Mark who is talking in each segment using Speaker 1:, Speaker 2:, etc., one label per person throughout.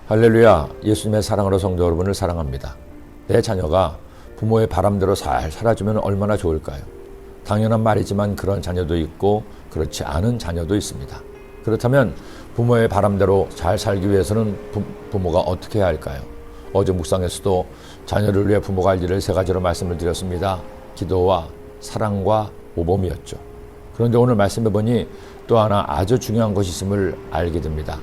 Speaker 1: 할렐루야, 예수님의 사랑으로 성도 여러분을 사랑합니다. 내 자녀가 부모의 바람대로 잘 살아주면 얼마나 좋을까요? 당연한 말이지만 그런 자녀도 있고 그렇지 않은 자녀도 있습니다. 그렇다면 부모의 바람대로 잘 살기 위해서는 부모가 어떻게 해야 할까요? 어제 묵상에서도 자녀를 위해 부모가 할 일을 세 가지로 말씀을 드렸습니다. 기도와 사랑과 모범이었죠. 그런데 오늘 말씀해보니 또 하나 아주 중요한 것이 있음을 알게 됩니다.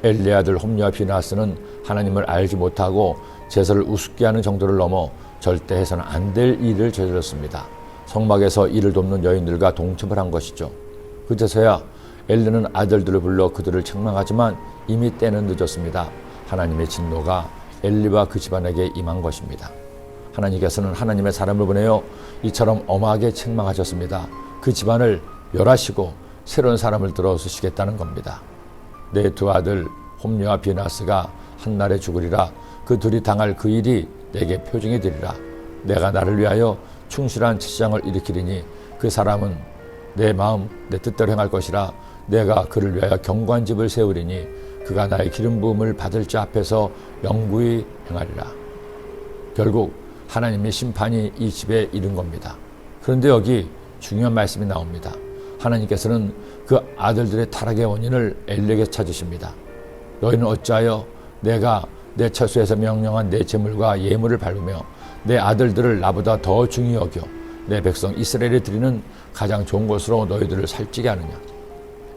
Speaker 1: 엘리의 아들 홈리와 비나스는 하나님을 알지 못하고 제사를 우습게 하는 정도를 넘어 절대 해서는 안 될 일을 저질렀습니다. 성막에서 이를 돕는 여인들과 동침을 한 것이죠. 그제서야 엘리는 아들들을 불러 그들을 책망하지만 이미 때는 늦었습니다. 하나님의 진노가 엘리와 그 집안에게 임한 것입니다. 하나님께서는 하나님의 사람을 보내어 이처럼 엄하게 책망하셨습니다. 그 집안을 멸하시고 새로운 사람을 들어 쓰시겠다는 겁니다. 내 두 아들 홈리와 비나스가 한날에 죽으리라. 그 둘이 당할 그 일이 내게 표징이 되리라. 내가 나를 위하여 충실한 제사장을 일으키리니 그 사람은 내 마음 내 뜻대로 행할 것이라. 내가 그를 위하여 견고한 집을 세우리니 그가 나의 기름 부음을 받을 자 앞에서 영구히 행하리라. 결국 하나님의 심판이 이 집에 이른 겁니다. 그런데 여기 중요한 말씀이 나옵니다. 하나님께서는 그 아들들의 타락의 원인을 엘리에게 찾으십니다. 너희는 어찌하여 내가 내 처소에서 명령한 내 제물과 예물을 밟으며 내 아들들을 나보다 더 중히 여겨 내 백성 이스라엘에 드리는 가장 좋은 것으로 너희들을 살찌게 하느냐.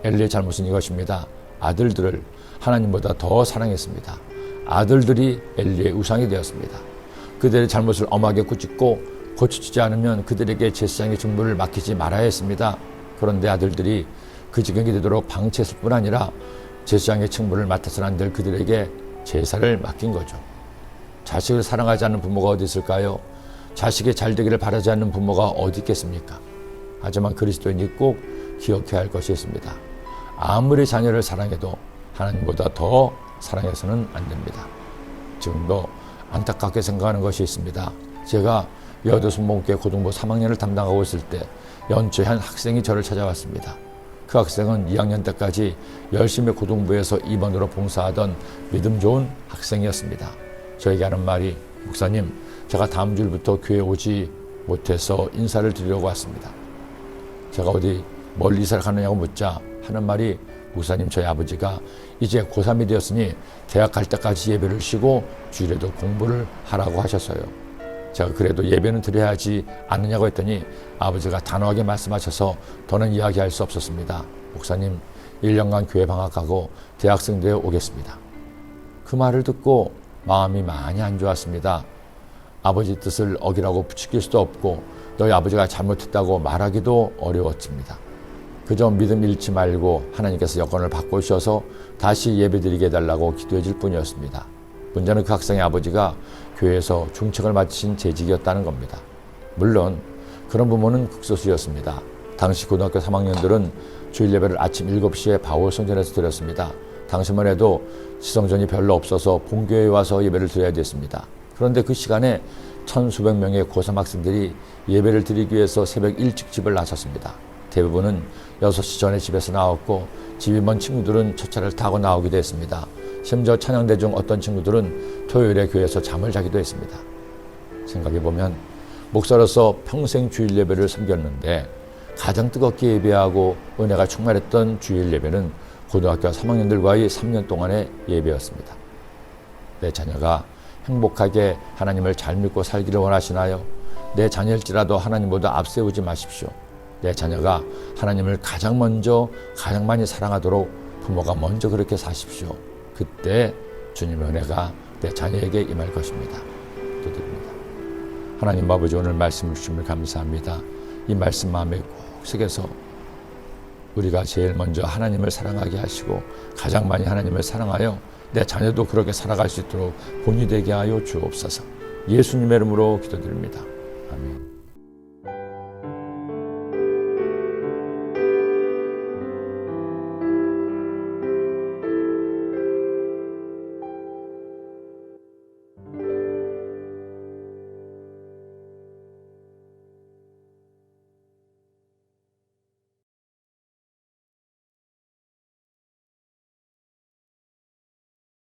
Speaker 1: 엘리의 잘못은 이것입니다. 아들들을 하나님보다 더 사랑했습니다. 아들들이 엘리의 우상이 되었습니다. 그들의 잘못을 엄하게 꾸짖고 고쳐주지 않으면 그들에게 제사장의 직무를 맡기지 말아야 했습니다. 그런데 아들들이 그 지경이 되도록 방치했을 뿐 아니라 제사장의 직무를 맡아서는 안 될 그들에게 제사를 맡긴 거죠. 자식을 사랑하지 않는 부모가 어디 있을까요? 자식이 잘 되기를 바라지 않는 부모가 어디 있겠습니까? 하지만 그리스도인이 꼭 기억해야 할 것이 있습니다. 아무리 자녀를 사랑해도 하나님보다 더 사랑해서는 안 됩니다. 지금도 안타깝게 생각하는 것이 있습니다. 제가 여도순복음교회 고등부 3학년을 담당하고 있을 때 연초에 한 학생이 저를 찾아왔습니다. 그 학생은 2학년 때까지 열심히 고등부에서 2번으로 봉사하던 믿음 좋은 학생이었습니다. 저에게 하는 말이, 목사님, 제가 다음 주부터 교회 오지 못해서 인사를 드리려고 왔습니다. 제가 어디 멀리 이사를 가느냐고 묻자 하는 말이, 목사님, 저희 아버지가 이제 고3이 되었으니 대학 갈 때까지 예배를 쉬고 주일에도 공부를 하라고 하셨어요. 제가 그래도 예배는 드려야 하지 않느냐고 했더니 아버지가 단호하게 말씀하셔서 더는 이야기할 수 없었습니다. 목사님, 1년간 교회 방학하고 대학생 되어 오겠습니다. 그 말을 듣고 마음이 많이 안 좋았습니다. 아버지 뜻을 어기라고 부추길 수도 없고 너희 아버지가 잘못했다고 말하기도 어려웠습니다. 그저 믿음 잃지 말고 하나님께서 여건을 바꾸셔서 다시 예배드리게 해달라고 기도해 줄 뿐이었습니다. 문제는 그 학생의 아버지가 교회에서 중책을 맡으신 재직이었다는 겁니다. 물론 그런 부모는 극소수였습니다. 당시 고등학교 3학년들은 주일 예배를 아침 7시에 바울성전에서 드렸습니다. 당시만 해도 지성전이 별로 없어서 본교회에 와서 예배를 드려야 됐습니다. 그런데 그 시간에 천수백 명의 고3 학생들이 예배를 드리기 위해서 새벽 일찍 집을 나섰습니다. 대부분은 6시 전에 집에서 나왔고 집이 먼 친구들은 첫 차를 타고 나오기도 했습니다. 심지어 찬양대 중 어떤 친구들은 토요일에 교회에서 잠을 자기도 했습니다. 생각해보면 목사로서 평생 주일 예배를 섬겼는데 가장 뜨겁게 예배하고 은혜가 충만했던 주일 예배는 고등학교 3학년들과의 3년 동안의 예배였습니다. 내 자녀가 행복하게 하나님을 잘 믿고 살기를 원하시나요? 내 자녀일지라도 하나님보다 앞세우지 마십시오. 내 자녀가 하나님을 가장 먼저 가장 많이 사랑하도록 부모가 먼저 그렇게 사십시오. 그때 주님의 은혜가 내 자녀에게 임할 것입니다. 기도드립니다. 하나님 아버지, 오늘 말씀을 주심을 감사합니다. 이 말씀 마음에 꼭 새겨서 우리가 제일 먼저 하나님을 사랑하게 하시고 가장 많이 하나님을 사랑하여 내 자녀도 그렇게 살아갈 수 있도록 본이 되게 하여 주옵소서. 예수님의 이름으로 기도드립니다.